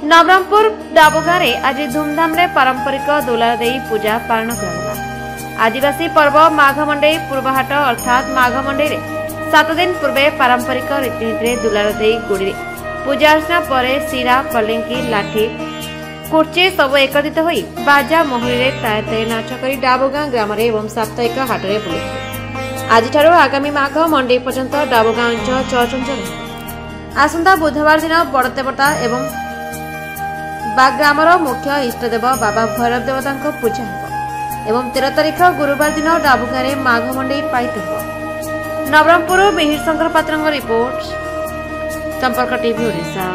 नवरंगपुर डाबुगारे आज धूमधाम रे पारंपरिक दुलार देई पूजा पालन करा। आदिवासी पर्व माघमंडई पूर्वहाट अर्थात माघमंडई रे 7 दिन पूर्वे पारंपरिक रीतिनीति दुलार देई गुड़ी पूजा अर्चना पर सीरा पलिंकी लाठी कुर्ची सब एकत्रित होई बाजा मोहरी रे ताय ताय नाच करी डाबुगां ग्राम रे एवं साप्ताहिक हाट रे बुले। आज आगामी माघ मंडई पर्यंत डाबुगां अंचल चलचंचल। आसंता बुधवार दिन बड़देवता एवं ग्रामर मुख्य इष्टदेव बाबा भैरव देवता पूजा एवं 13 तारीख गुरुवार दिन डाबुगां माघ मंडई पालित हो। नवरंगपुर मिहिर शंकर पात्र रिपोर्ट संपर्क टीवी ओडिशा।